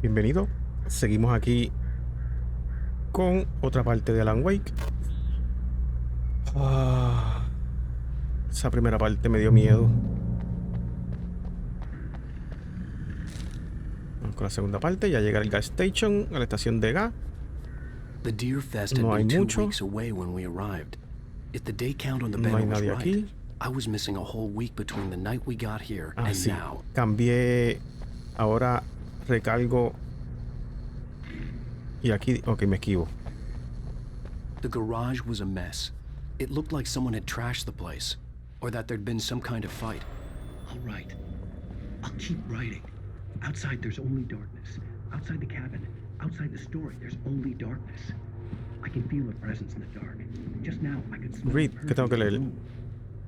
Bienvenido. Seguimos aquí con otra parte de Alan Wake. Esa primera parte me dio miedo. Vamos con la segunda parte. Ya llega el gas station, a la estación de gas. No hay mucho. No hay nadie aquí. Sí. Cambié. Ahora recargo. Y aquí, ok, me esquivo. The garage was a mess. It looked like someone had trashed the place, or that there'd been some kind of fight. I'll write. I'll keep writing. Outside there's only darkness. Outside the cabin, outside the story, there's only darkness. I can feel a presence in the dark. Just now I could smell Read, ¿qué tengo que leer?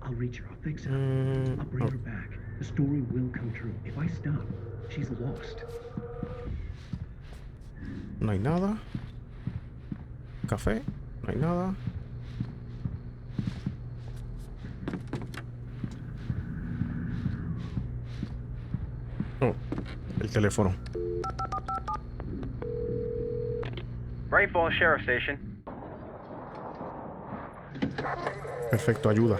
I'll reach her, I'll fix it. I'll bring her back. The story will come true. If I stop, she's lost. No hay nada. Café. No hay nada. Oh, el teléfono. Bright Falls Sheriff Station. Perfecto, ayuda.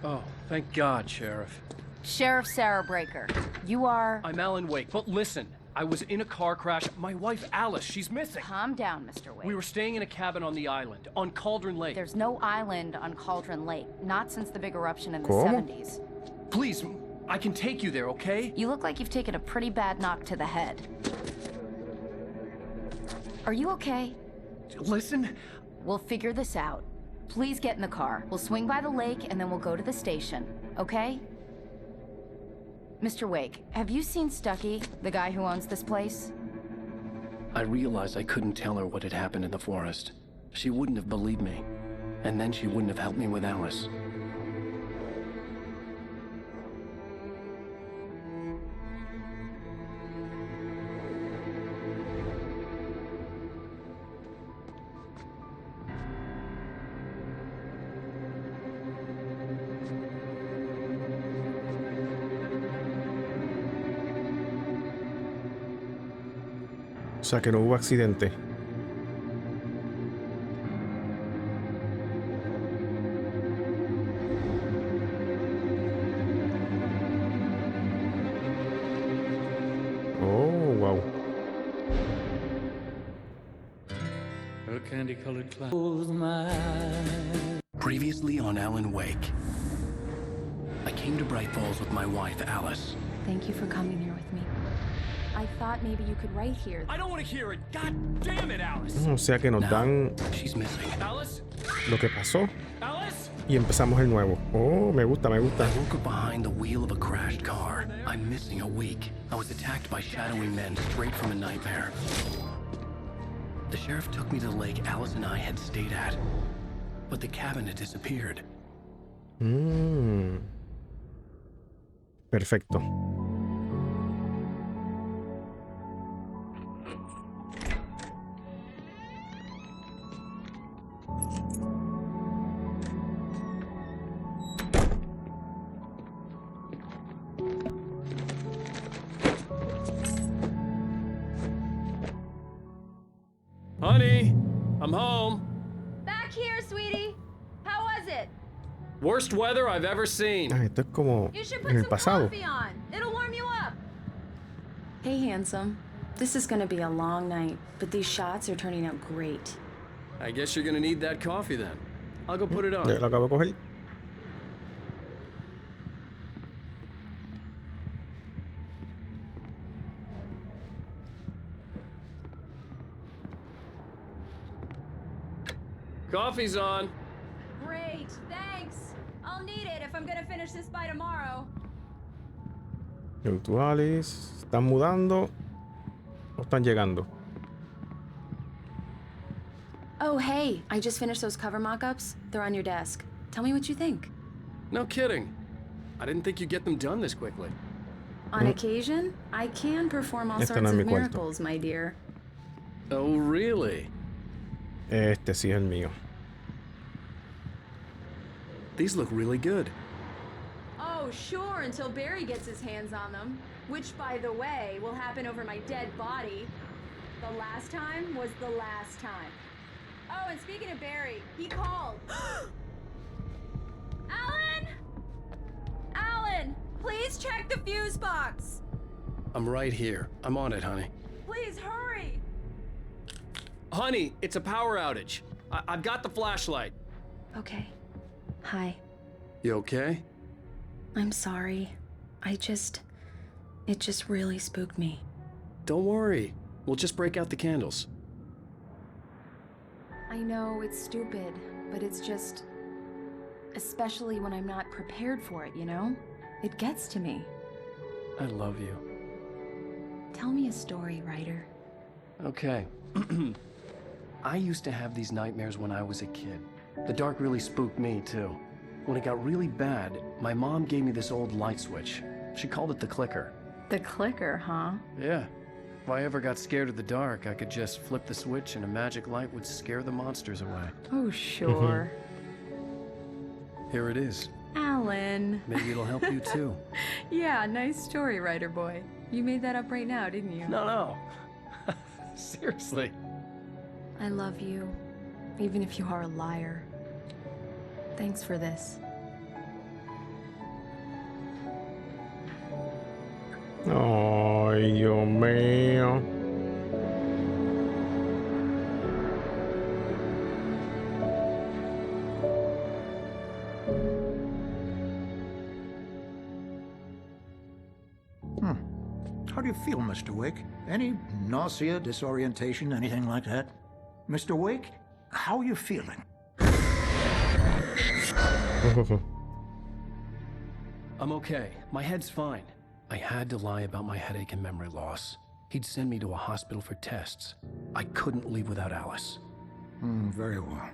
Oh, thank God, Sheriff. Sheriff Sarah Breaker. You are... I'm Alan Wake, but listen. I was in a car crash. My wife, Alice, she's missing. Calm down, Mr. Wake. We were staying in a cabin on the island, on Cauldron Lake. There's no island on Cauldron Lake. Not since the big eruption in the ¿Cómo? 70s. Please, I can take you there, okay? You look like you've taken a pretty bad knock to the head. Are you okay? Listen. We'll figure this out. Please get in the car. We'll swing by the lake and then we'll go to the station, okay? Mr. Wake, have you seen Stucky, the guy who owns this place? I realized I couldn't tell her what had happened in the forest. She wouldn't have believed me. And then she wouldn't have helped me with Alice. O sea que no hubo accidente. Oh, wow. Her candy-colored cloud. Previously on Alan Wake. I came to Bright Falls with my wife, Alice. Thank you for coming here with me. I thought maybe you could write here. I don't want to hear it. God damn it, Alice. O sea que nos dan She's missing. Alice? lo que pasó Alice? y empezamos el nuevo. Oh, me gusta, me gusta. I woke up behind the wheel of a crashed car. I'm missing a week. I was attacked by shadowy men straight from a nightmare. The sheriff took me to the lake Alice and I had stayed at. But the cabin had disappeared. Perfecto. Honey, I'm home. Back here, sweetie. How was it? Worst weather I've ever seen. Esto es como You should en el put some pasado. coffee on. It'll warm you up. Hey, handsome. This is gonna be a long night, but these shots are turning out great. I guess you're gonna need that coffee then. I'll go put it on. Ya lo acabo de coger. Coffee's on. Great, thanks. I'll need it if I'm gonna finish this by tomorrow. Virtuales. ¿Están mudando o están llegando? Oh, hey, I just finished those cover mock-ups. They're on your desk. Tell me what you think. No kidding. I didn't think you'd get them done this quickly. On occasion, I can perform all Este sorts no es of mi cuarto. miracles, my dear. Oh, really? Este sí es el mío. These look really good. Oh, sure, until Barry gets his hands on them. Which, by the way, will happen over my dead body. The last time was the last time. Oh, and speaking of Barry, he called. Alan! Alan, please check the fuse box. I'm right here. I'm on it, honey. Please hurry. Honey, it's a power outage. I've got the flashlight. Okay. Hi. You okay? I'm sorry. It just really spooked me. Don't worry. We'll just break out the candles. I know it's stupid, but it's just... Especially when I'm not prepared for it, you know? It gets to me. I love you. Tell me a story, writer. Okay. I used to have these nightmares when I was a kid. The dark really spooked me, too. When it got really bad, my mom gave me this old light switch. She called it the clicker. The clicker, huh? Yeah. If I ever got scared of the dark, I could just flip the switch and a magic light would scare the monsters away. Oh, sure. Here it is. Alan. Maybe it'll help you, too. Yeah, nice story, writer boy. You made that up right now, didn't you? No. Seriously. I love you, even if you are a liar. Thanks for this. Ay, Dios mío. How do you feel, Mr. Wake? Any nausea, disorientation, anything like that? Mr. Wake, how are you feeling? I'm okay. My head's fine. I had to lie about my headache and memory loss. He'd send me to a hospital for tests. I couldn't leave without Alice. Very well.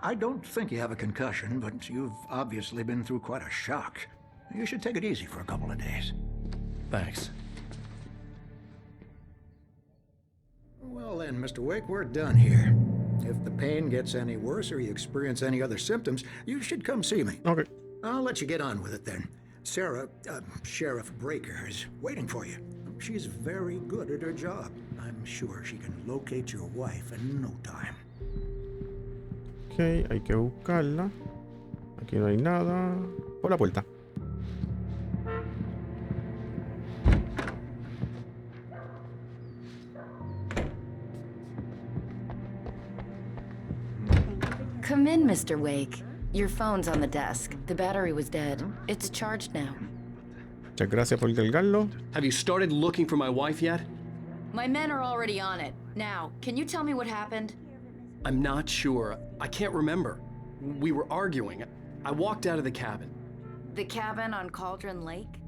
I don't think you have a concussion, but you've obviously been through quite a shock. You should take it easy for a couple of days. Thanks. Well then, Mr. Wake, we're done here. If the pain gets any worse or you experience any other symptoms, you should come see me. Ok. I'll let you get on with it then. Sarah, Sheriff Breaker, is waiting for you. She's very good at her job. I'm sure she can locate your wife in no time. Ok, hay que buscarla. Aquí no hay nada. Por la puerta. Come in, Mr. Wake. Your phone's on the desk. The battery was dead. It's charged now. Muchas gracias por cargarlo. Have you started looking for my wife yet? My men are already on it. Now, can you tell me what happened? I'm not sure. I can't remember. We were arguing. I walked out of the cabin. The cabin on Cauldron Lake?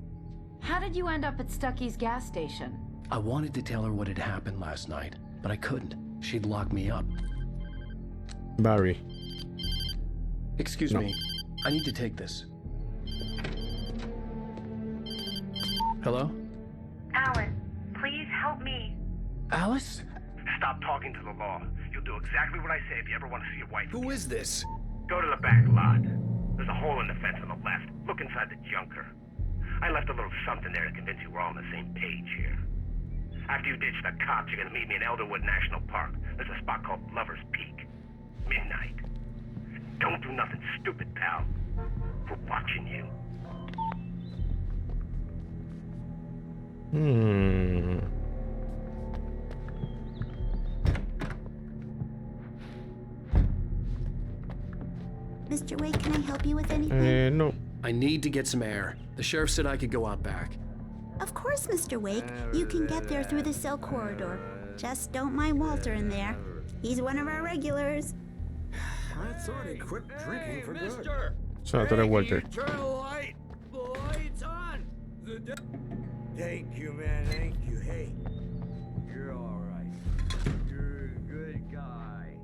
How did you end up at Stucky's gas station? I wanted to tell her what had happened last night, but I couldn't. She'd lock me up. Barry. Excuse me. I need to take this. Hello? Alan, please help me. Alice? Stop talking to the law. You'll do exactly what I say if you ever want to see your wife. Who is this? Go to the back lot. There's a hole in the fence on the left. Look inside the junker. I left a little something there to convince you we're all on the same page here. After you ditch the cops, you're gonna meet me in Elderwood National Park. There's a spot called Lover's Peak. Midnight. Don't do nothing stupid, pal. We're watching you. Mr. Wake, can I help you with anything? No. I need to get some air. The sheriff said I could go out back. Of course, Mr. Wake. You can get there through the cell corridor. Just don't mind Walter in there. He's one of our regulars. I thought he quit drinking for good. So, tú eres Walter. Thank you, man. Thank you. Hey, you're all right. You're a good guy.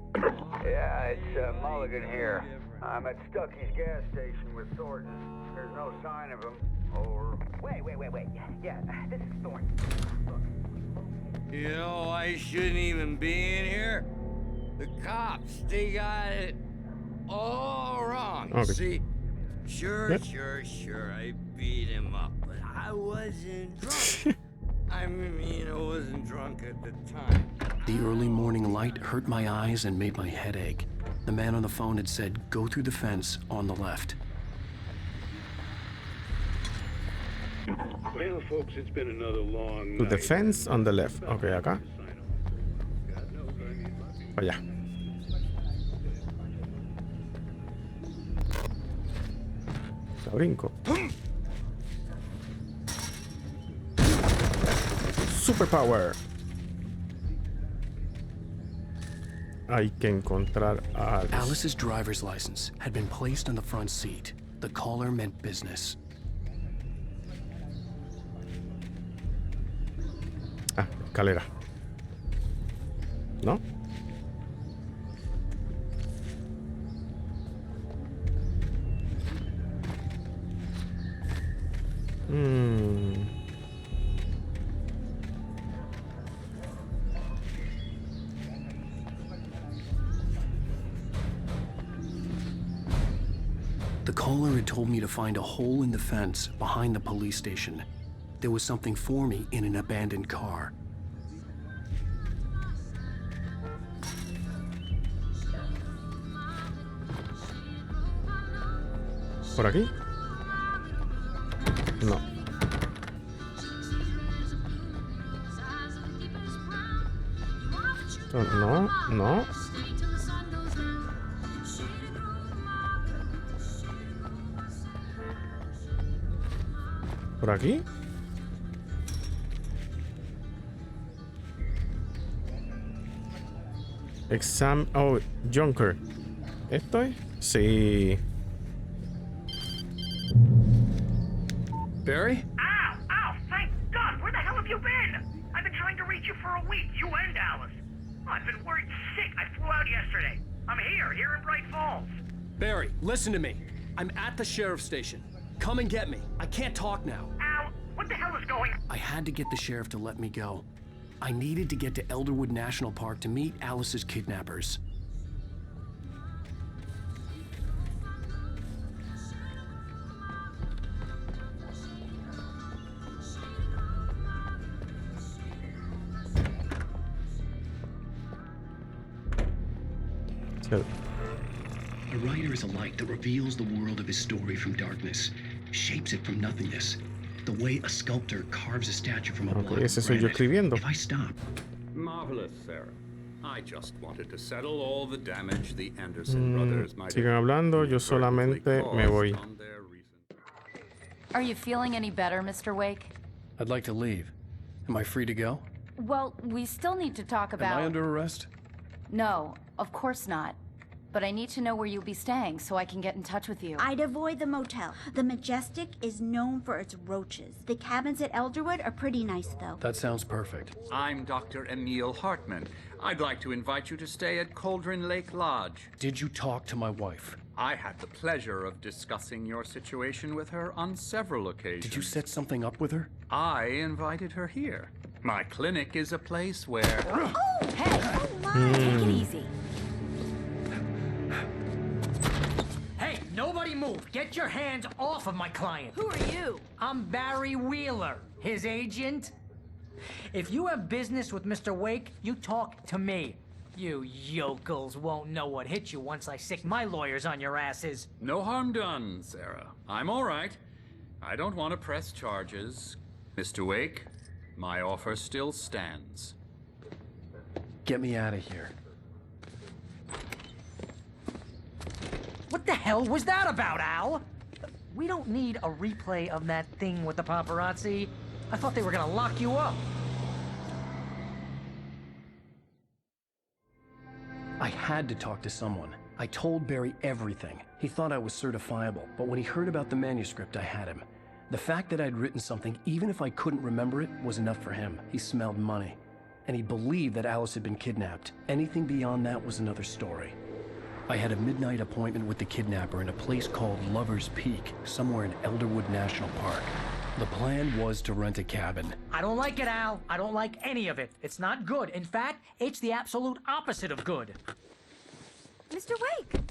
Yeah, it's Mulligan here. I'm at Stucky's gas station with Thornton. There's no sign of him. Over. Wait. Yeah, this is Thornton. Look. You know, I shouldn't even be in here. The cops, they got it all wrong. Okay. See, Sure, Yep. sure. I beat him up, but I wasn't drunk. I wasn't drunk at the time. The early morning light hurt my eyes and made my head ache. The man on the phone had said, go through the fence on the left. Well, folks, it's been another long To the night. fence on the left. Ok, acá. Para allá. La brinco. Superpower. Hay que encontrar a Alice. Alice's driver's license had been placed on the front seat. The caller meant business. Ah, escalera. ¿No? The caller had told me to find a hole in the fence behind the police station. There was something for me in an abandoned car. ¿Por aquí? No. No. ¿Por aquí? Oh, Junker. ¿Esto es? Sí. Barry? Ow! Thank God! Where the hell have you been? I've been trying to reach you for a week, you and Alice. Oh, I've been worried sick. I flew out yesterday. I'm here in Bright Falls. Barry, listen to me. I'm at the sheriff's station. Come and get me. I can't talk now. Al, what the hell is going on? I had to get the sheriff to let me go. I needed to get to Elderwood National Park to meet Alice's kidnappers. A writer is a light that reveals the world of his story from darkness, shapes it from nothingness. The way a sculptor carves a statue from a block ese of soy yo granite. escribiendo. If I stop, Marvelous, Sarah. I just wanted to settle all the damage the Anderson brothers might Sigan hablando, yo solamente me voy. Are you feeling any better, Mr. Wake? I'd like to leave. Am I free to go? Well, we still need to talk about... Am I under arrest? No, of course not. But I need to know where you'll be staying so I can get in touch with you. I'd avoid the motel. The Majestic is known for its roaches. The cabins at Elderwood are pretty nice, though. That sounds perfect. I'm Dr. Emil Hartman. I'd like to invite you to stay at Cauldron Lake Lodge. Did you talk to my wife? I had the pleasure of discussing your situation with her on several occasions. Did you set something up with her? I invited her here. My clinic is a place where... Oh, hey! Oh, my! Take it easy. Hey, nobody move! Get your hands off of my client! Who are you? I'm Barry Wheeler, his agent. If you have business with Mr. Wake, you talk to me. You yokels won't know what hit you once I sick my lawyers on your asses. No harm done, Sarah. I'm all right. I don't want to press charges. Mr. Wake, my offer still stands. Get me out of here. What the hell was that about, Al? We don't need a replay of that thing with the paparazzi. I thought they were gonna lock you up. I had to talk to someone. I told Barry everything. He thought I was certifiable, but when he heard about the manuscript, I had him. The fact that I'd written something, even if I couldn't remember it, was enough for him. He smelled money. And he believed that Alice had been kidnapped. Anything beyond that was another story. I had a midnight appointment with the kidnapper in a place called Lover's Peak, somewhere in Elderwood National Park. The plan was to rent a cabin. I don't like it, Al. I don't like any of it. It's not good. In fact, it's the absolute opposite of good. Mr. Wake!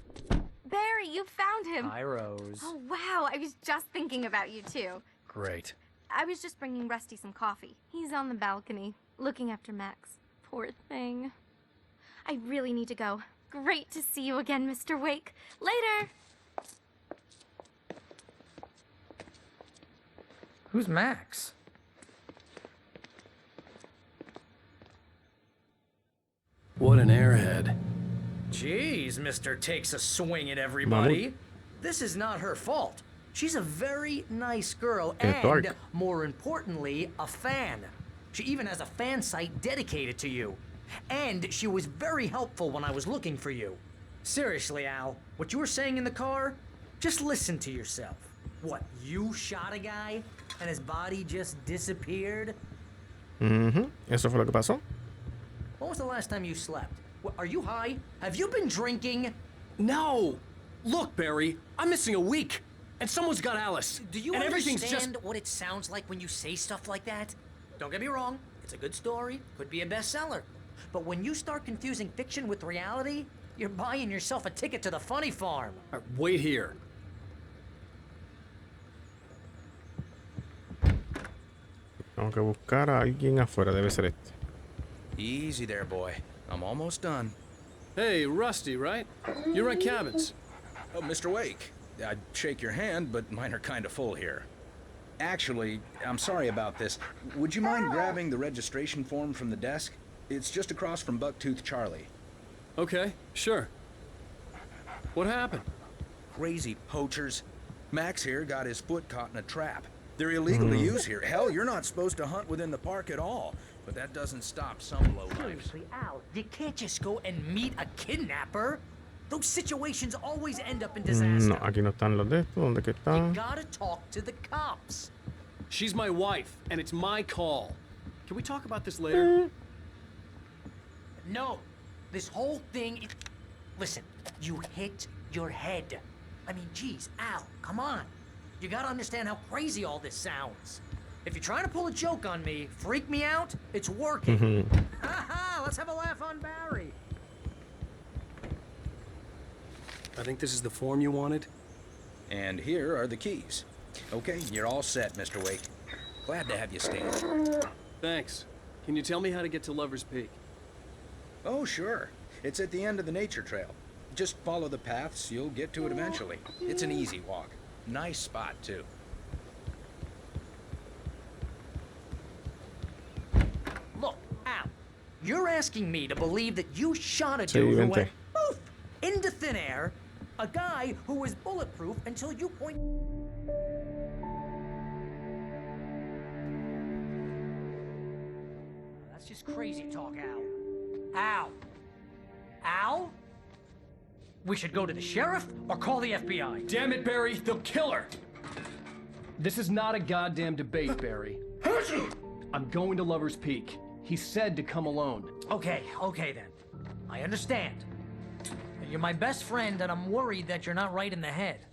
Barry, you found him. Hi, Rose. Oh, wow. I was just thinking about you, too. Great. I was just bringing Rusty some coffee. He's on the balcony, looking after Max. Poor thing. I really need to go. Great to see you again, Mr. Wake. Later! Who's Max? What an airhead. Jeez, Mr. Takes a swing at everybody. This is not her fault. She's a very nice girl and, more importantly, a fan. She even has a fan site dedicated to you. And she was very helpful when I was looking for you. Seriously, Al, what you were saying in the car, just listen to yourself. What, you shot a guy and his body just disappeared? Eso fue lo que pasó. When was the last time you slept? What, are you high? Have you been drinking? No! Look, Barry, I'm missing a week. And someone's got Alice. Do you understand what it sounds like when you say stuff like that? Don't get me wrong, it's a good story, could be a bestseller. But when you start confusing fiction with reality, you're buying yourself a ticket to the funny farm. Wait here. Tengo que buscar a alguien afuera, debe ser este. Easy there, boy. I'm almost done. Hey, Rusty, right? You rent cabins. Oh, Mr. Wake. I'd shake your hand, but mine are kind of full here. Actually, I'm sorry about this. Would you mind grabbing the registration form from the desk? It's just across from Bucktooth Charlie. Okay, sure. What happened? Crazy poachers. Max here got his foot caught in a trap. They're illegal to use here. Hell, you're not supposed to hunt within the park at all. But that doesn't stop some lowlifes. Seriously, Al, you can't just go and meet a kidnapper. Those situations always end up in disaster. No, aquí no están los de estos. ¿Dónde que están? You gotta talk to the cops. She's my wife, and it's my call. Can we talk about this later? No, this whole thing is... Listen, you hit your head. I mean, geez, Al, come on. You gotta understand how crazy all this sounds. If you're trying to pull a joke on me, freak me out, it's working. Ha-ha, let's have a laugh on Barry. I think this is the form you wanted. And here are the keys. Okay, you're all set, Mr. Wake. Glad to have you stay. Thanks. Can you tell me how to get to Lover's Peak? Oh, sure. It's at the end of the nature trail. Just follow the paths, you'll get to it eventually. It's an easy walk. Nice spot, too. Look, Al, you're asking me to believe that you shot a dude who went poof into thin air, a guy who was bulletproof until you point... That's just crazy talk, Al. Al? Al? We should go to the sheriff or call the FBI. Damn it, Barry, they'll kill her! This is not a goddamn debate, Barry. I'm going to Lover's Peak. He said to come alone. Okay then. I understand. You're my best friend, and I'm worried that you're not right in the head.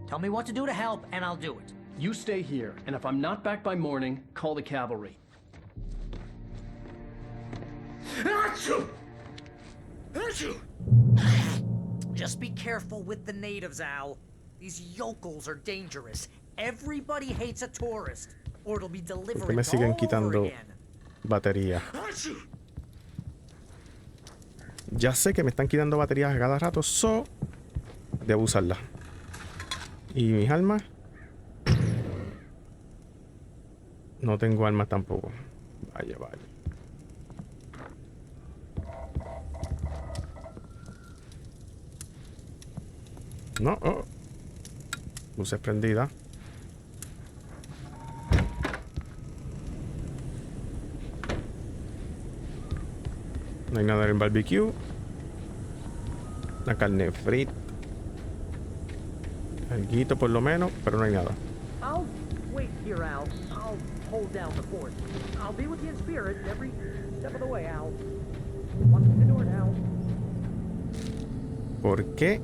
Tell me what to do to help, and I'll do it. You stay here, and if I'm not back by morning, call the cavalry. Just be careful with the natives, Al. These yokels are dangerous. Everybody hates a tourist, or it'll be delivered ¿Por qué me siguen quitando batería? Ya sé que me están quitando baterías a cada rato, so debo usarlas. Y mis armas, no tengo armas tampoco. Vaya. No, luces prendidas. No hay nada en el barbecue. La carne frita. Alguito por lo menos, pero no hay nada. I'll wait here, Al. I'll hold down the fort. I'll be with you in spirit every step of the way, Al. Watch the door now. ¿Por qué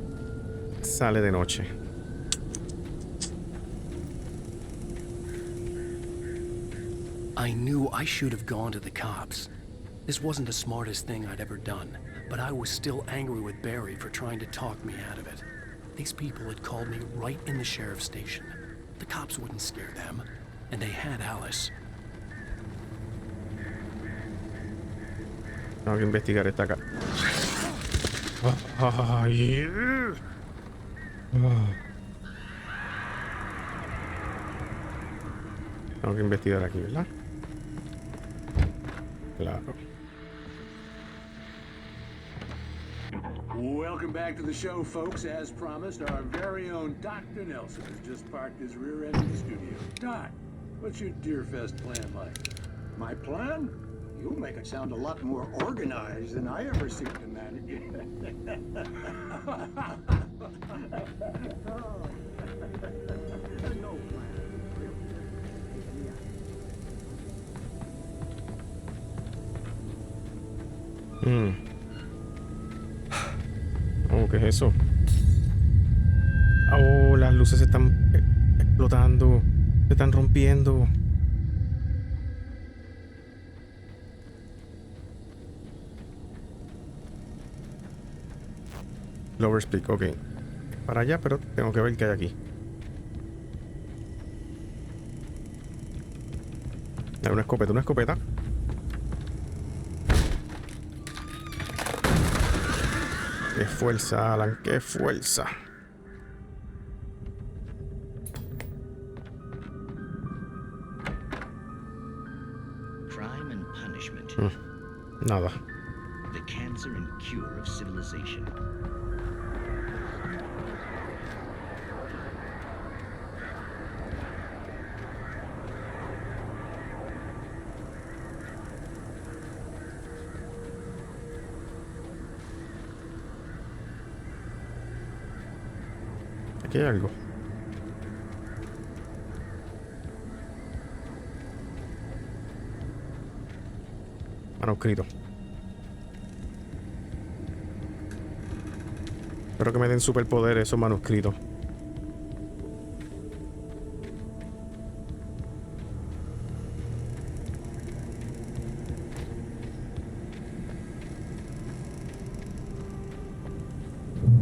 sale de noche? I knew I should have gone to the cops. This wasn't the smartest thing I'd ever done. but I was still angry with Barry for trying to talk me out of it. These people had called me right in the sheriff's station. The cops wouldn't scare them, and they had Alice. Tengo que investigar esta acá. Ay. Tengo que investigar aquí, ¿verdad? Claro. Welcome back to the show, folks. As promised, our very own Dr. Nelson has just parked his rear end in the studio. Doc, what's your Deerfest plan like? My plan? You'll make it sound a lot more organized than I ever seem to manage. No plan. Oh, ¿qué es eso? Oh, las luces se están explotando. Se están rompiendo. Lower split, ok. Para allá, pero tengo que ver qué hay aquí. Hay una escopeta, una escopeta. Qué fuerza, Alan, qué fuerza. Crime and punishment. Nada. The cancer and cure of civilization. Aquí hay algo. Manuscrito. Espero que me den superpoderes esos manuscritos.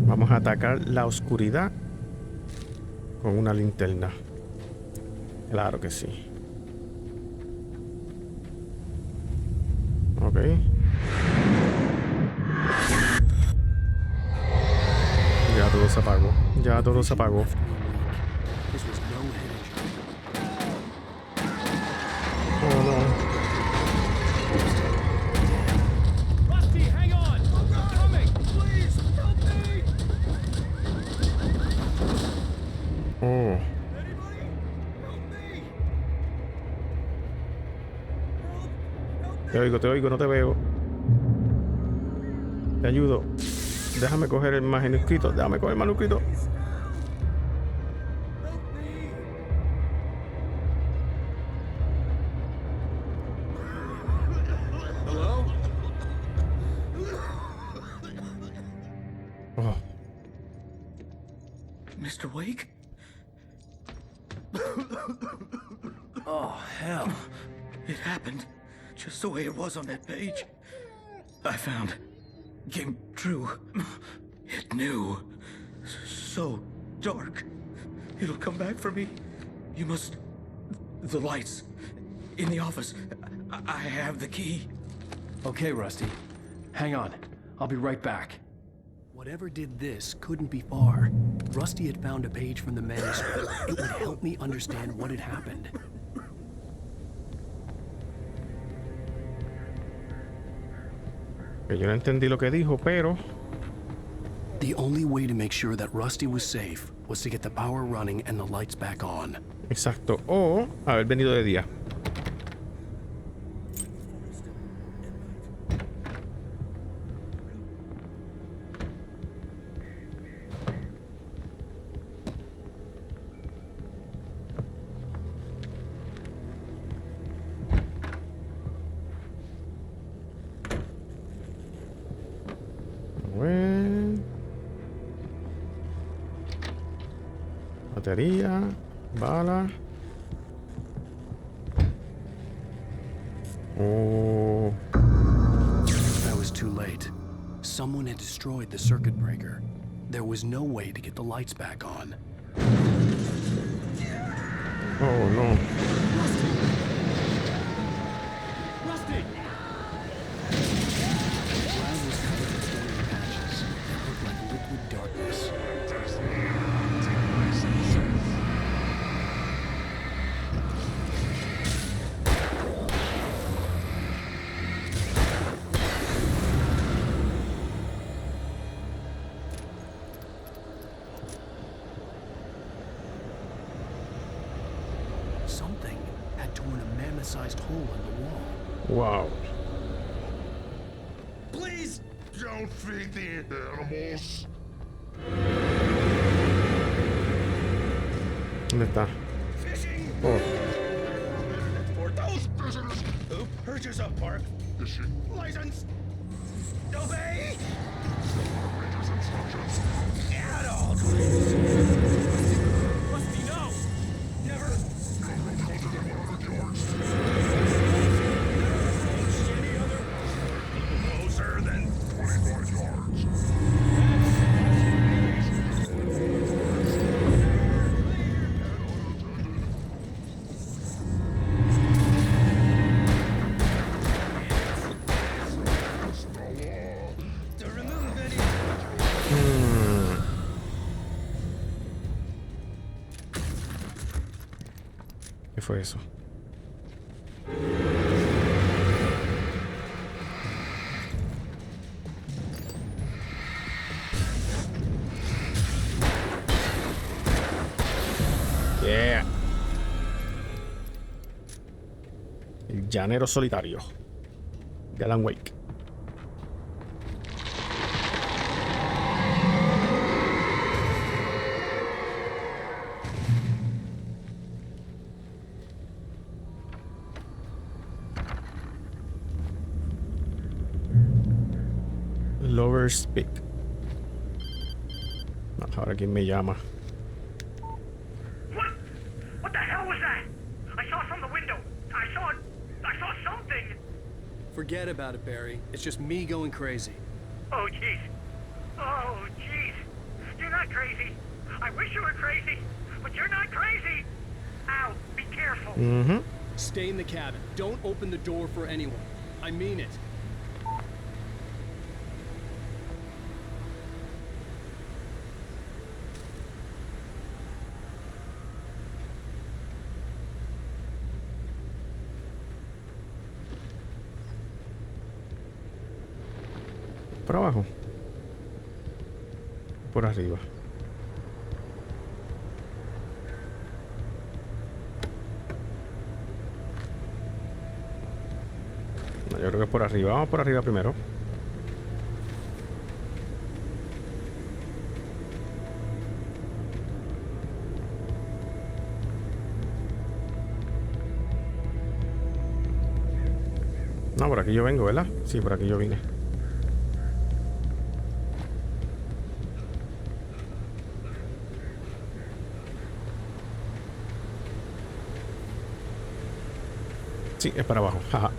Vamos a atacar la oscuridad con una linterna. Claro que sí. Ok. Ya todo se apagó. Ya todo se apagó. Oh no. Oh. Te oigo, no te veo. Te ayudo. Déjame coger el manuscrito. Déjame coger el manuscrito. Hello? Oh. Mr. Wake? Oh, hell. It happened just the way it was on that page. I found. Came true. It knew. So dark. It'll come back for me. You must. The lights. In the office. I have the key. Okay, Rusty. Hang on. I'll be right back. Whatever did this couldn't be far. Rusty had found a page from the manuscript. It would help me understand what had happened. Yo no entendí lo que dijo, pero The only way to make sure that Rusty was safe was to get the power running and the lights back on. exacto. O haber venido de día. Batería, bala. Oh. I was too late. Someone had destroyed the circuit breaker. There was no way to get the lights back on. Oh no. Rusty! The ground was covered with glowing patches. It looked like liquid darkness. Something had torn a mammoth-sized hole in the wall. Wow. Please don't feed the animals. ¿Dónde está? Fishing. Oh. For those prisoners who purchase a park fishing license. Obey. Adults. Rusty, no. Never. Any other closer than 25 yards. To remove any. ¿Qué fue eso? Yeah. El llanero solitario. De Alan Wake. Lover's Peak. Ahora quién me llama. What? What the hell was that? I saw from the window. I saw something. Forget about it, Barry. It's just me going crazy. Oh, jeez. Oh, jeez. You're not crazy. I wish you were crazy, but you're not crazy. Ow, be careful. Mm-hmm. Stay in the cabin. Don't open the door for anyone. I mean it. ¿Por abajo? Por arriba. No, yo creo que es por arriba. Vamos por arriba primero. No, por aquí yo vengo, ¿verdad? Sí, por aquí yo vine. Sí, es para abajo. Jaja.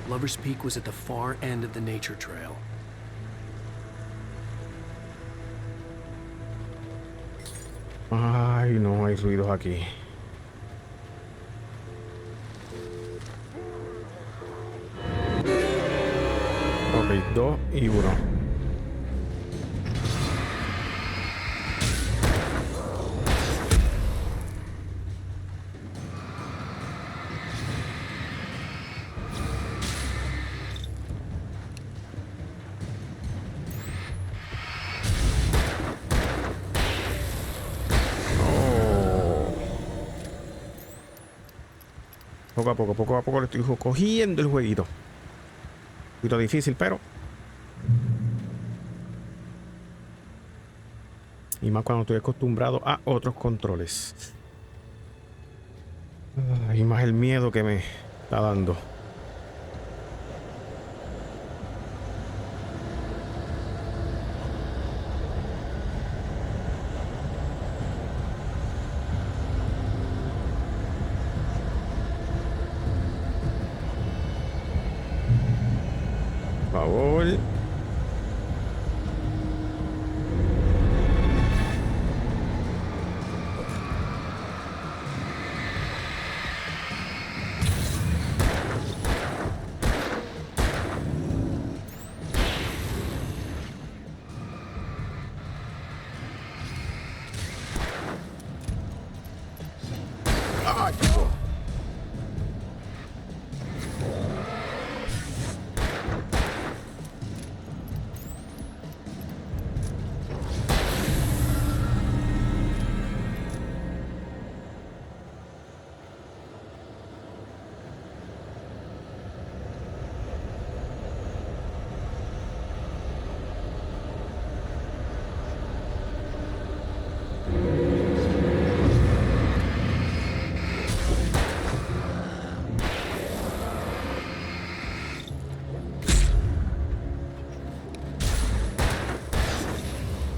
Lover's Peak was at the far end of the nature trail. Ay, no hay ruidos aquí. Ok, 2 y 1. Poco a poco le estoy cogiendo el jueguito. Un poquito difícil, pero. Y más cuando estoy acostumbrado a otros controles. Y más el miedo que me está dando. favor.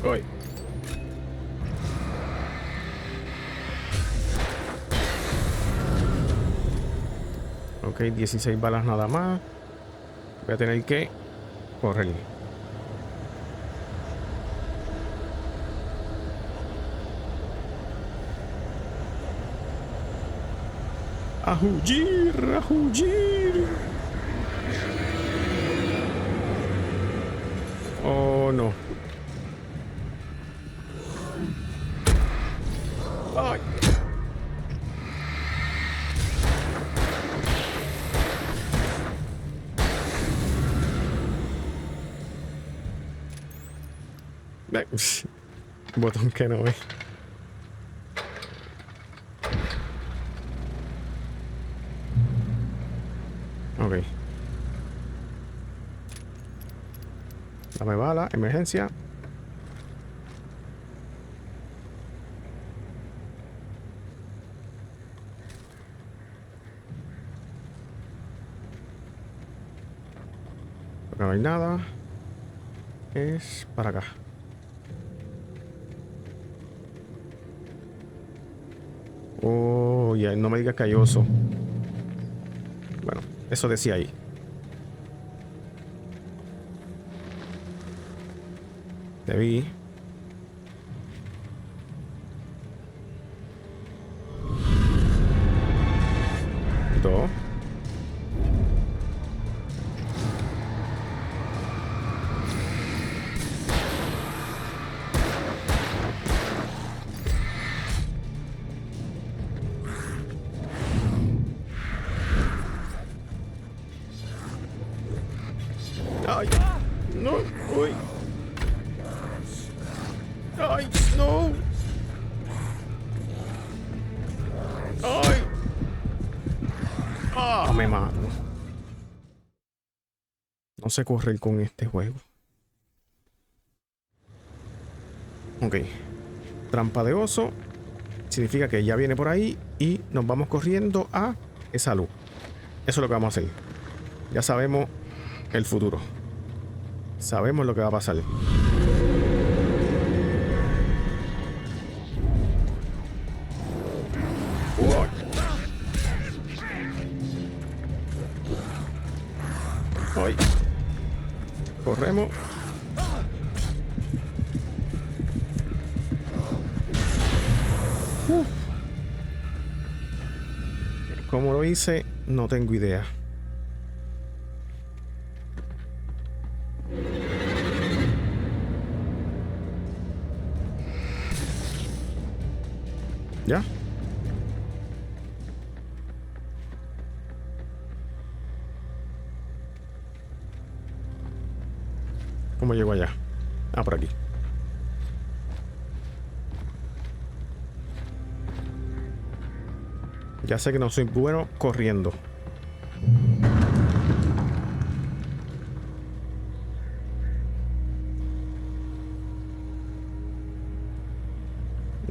Voy. Ok, 16 balas nada más. Voy a tener que correr. ¡A huir! ¡A huir! Oh, no. ¡Ay! Botón que no ve. Ok. Dame bala, emergencia. Acá no hay nada. Es para acá. Oh, ya no me digas que hay oso. Bueno, eso decía ahí. Te vi. Dos. Ay, no, uy. Ay, no. Ay. Ah, me mato. No sé correr con este juego. Ok. Trampa de oso. Significa que ya viene por ahí y nos vamos corriendo a esa luz. Eso es lo que vamos a hacer. Ya sabemos el futuro. Sabemos lo que va a pasar. Ay. Corremos. ¿Cómo lo hice? No tengo idea. ¿Ya? ¿Cómo llego allá? Ah, por aquí. Ya sé que no soy bueno corriendo.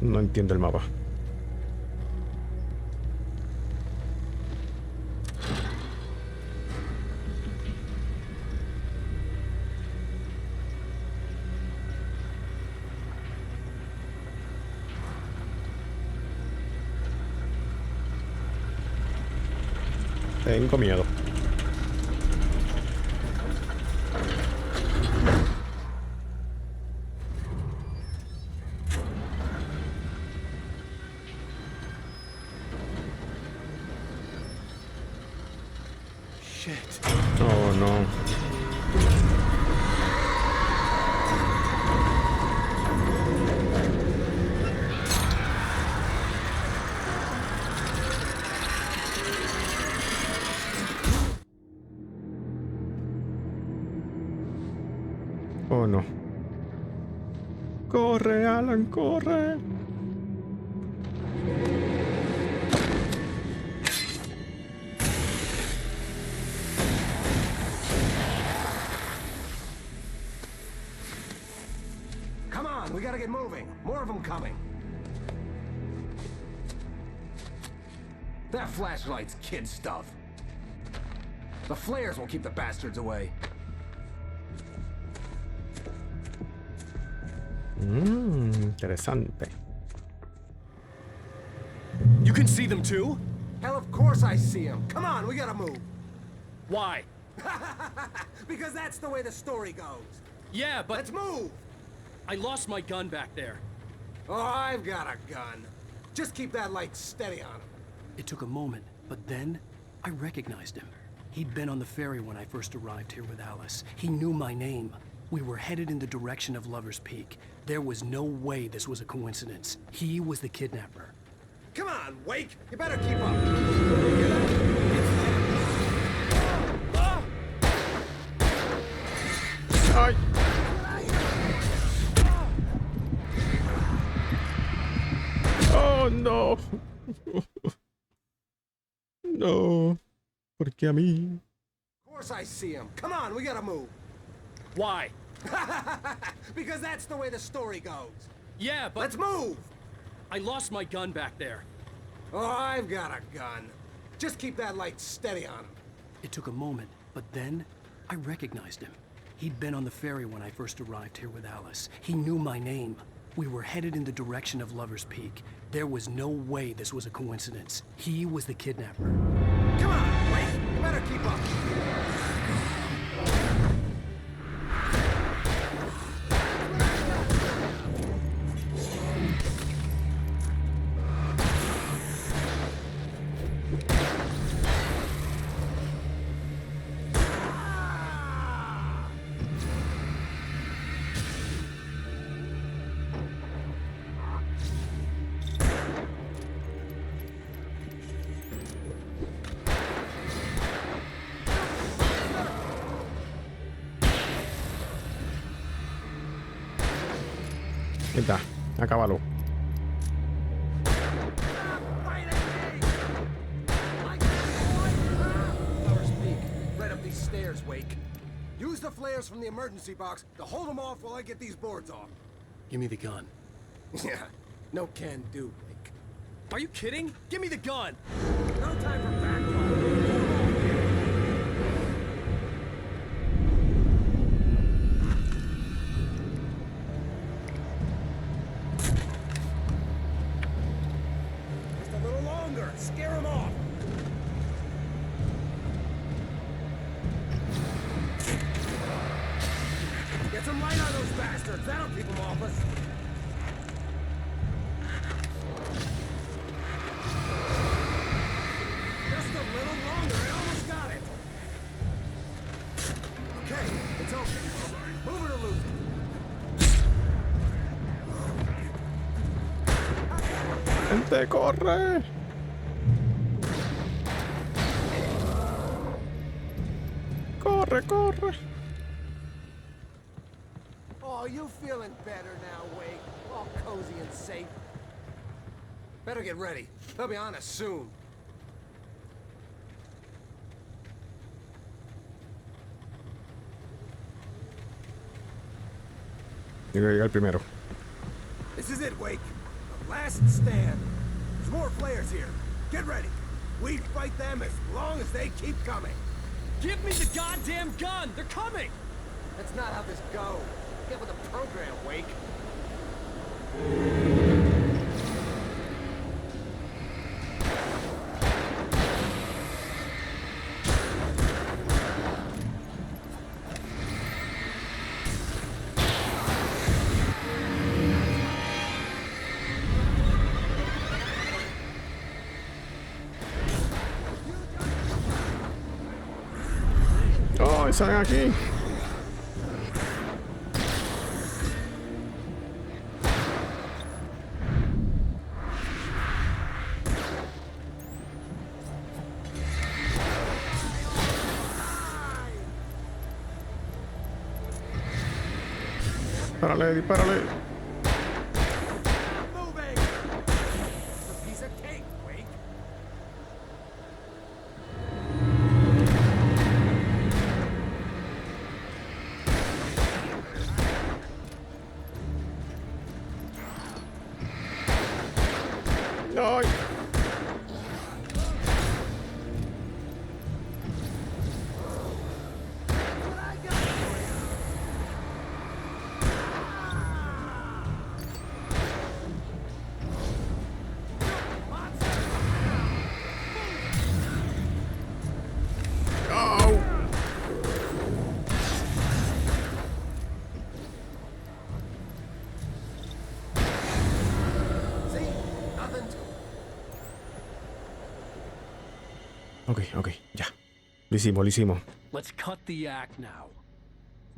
No entiendo el mapa. Tengo miedo. Shit. Oh, no. Oh, no. Corre, Alan, corre. Come on, we gotta get moving. More of them coming. That flashlight's kid stuff. The flares will keep the bastards away. Interesante. You can see them too? Hell, of course I see them. Come on, we gotta move. Why? Because that's the way the story goes. Yeah, but... Let's move! I lost my gun back there. Oh, I've got a gun. Just keep that light steady on him. It took a moment, but then I recognized him. He'd been on the ferry when I first arrived here with Alice. He knew my name. We were headed in the direction of Lover's Peak. There was no way this was a coincidence. He was the kidnapper. Come on, Wake! You better keep up! Ay. Oh, no. No. ¿Por qué a mí? Of course I see him. Come on, we gotta move. Why? Because that's the way the story goes. Yeah, but... Let's move! I lost my gun back there. Oh, I've got a gun. Just keep that light steady on him. It took a moment, but then I recognized him. He'd been on the ferry when I first arrived here with Alice. He knew my name. We were headed in the direction of Lover's Peak. There was no way this was a coincidence. He was the kidnapper. Come on, Wake! You better keep up! Ahí está, acábalo. Lover's Peak, right up these stairs, Wake. Use the flares from the emergency box to hold them off while I get these boards off. Give me the gun. Yeah, no can do, Wake. Are you kidding? Give me the gun! No time for back talk. Scare him off! Get some light on those bastards! That'll keep them off us! Just a little longer, I almost got it! Okay, it's open. Move it or lose it. Gente, corre. Corre, corre. Oh, you feeling better now, Wake? All cozy and safe. Better get ready. They'll be on us soon. Yo voy a llegar primero. This is it, Wake. The last stand. There's more flares here. Get ready. We fight them as long as they keep coming. Give me the goddamn gun! They're coming! That's not how this goes. Get with the program, Wake. ¡Ay, salen aquí! Dispárale, dispárale. ¡Ay! Ok, ya. Lo hicimos. Let's cut the act now.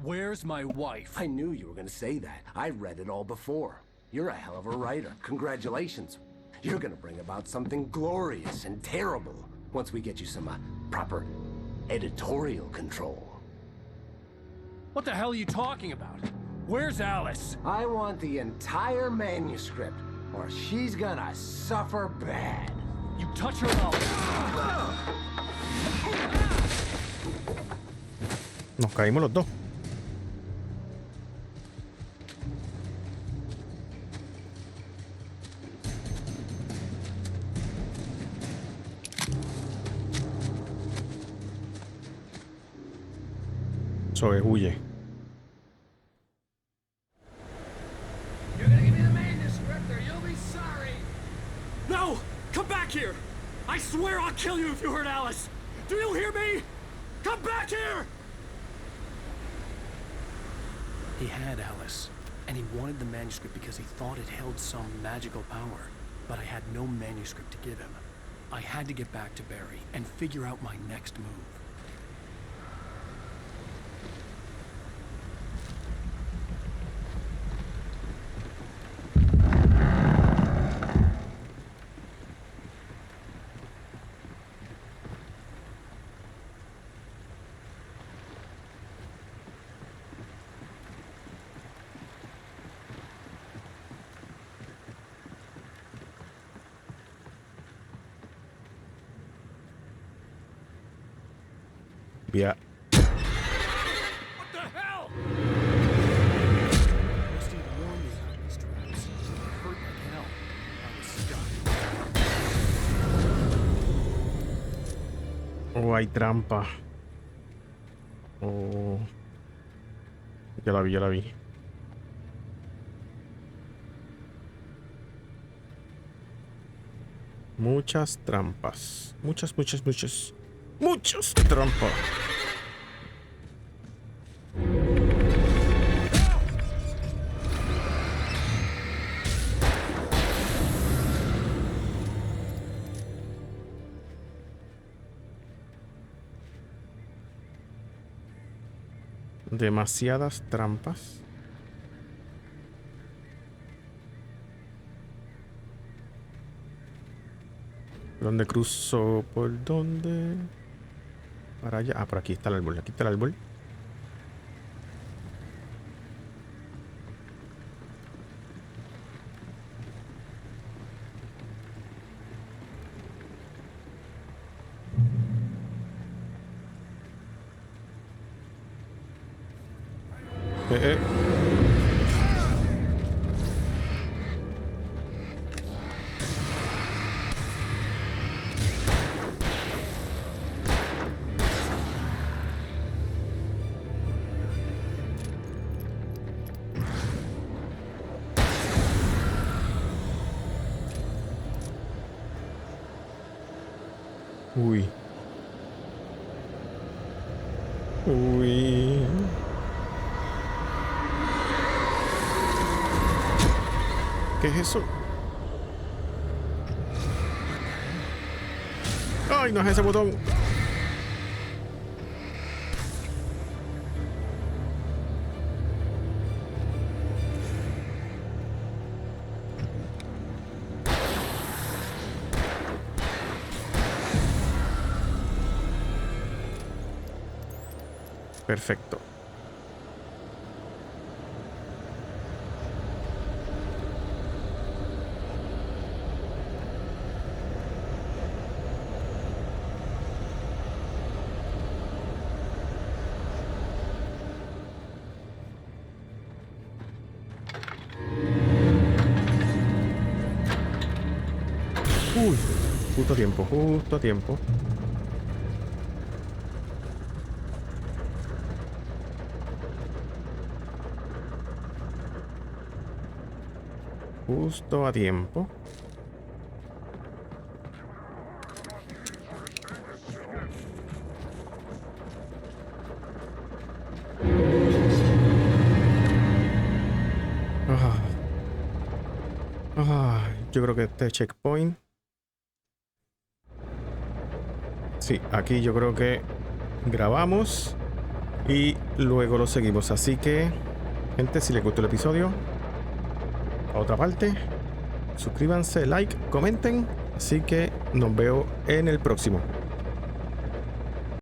Where's my wife? I knew you were gonna say that. I read it all before. You're a hell of a writer. Congratulations. You're gonna bring about something glorious and terrible once we get you some proper editorial control. What the hell are you talking about? Where's Alice? I want the entire manuscript, or she's gonna suffer bad. You touch her mouth. Nos caímos los dos. Zoe, huye. You're gonna give me the manuscript or you'll be sorry. No! Come back here! I swear I'll kill you if you hurt Alice! Do you hear me? Come back here! He had Alice, and he wanted the manuscript because he thought it held some magical power. But I had no manuscript to give him. I had to get back to Barry and figure out my next move. Yeah. What the hell? Rusty warned me about these traps. It hurt like hell. I was stuck. Oh, hay trampa. Oh. Ya la vi. Muchas trampas. Muchas trampas. Demasiadas trampas. ¿Dónde cruzo? ¿Por dónde? Para allá. Ah, por aquí está el árbol. Aquí está el árbol. Uy. ¿Qué es eso? ¡Ay, no es ese botón! Perfecto. Uy, justo a tiempo, justo a tiempo. Justo a tiempo. Yo creo que este checkpoint. Sí, aquí yo creo que grabamos y luego lo seguimos. Así que, gente, si les gustó el episodio, a otra parte, suscríbanse, like, comenten. Así que nos veo en el próximo.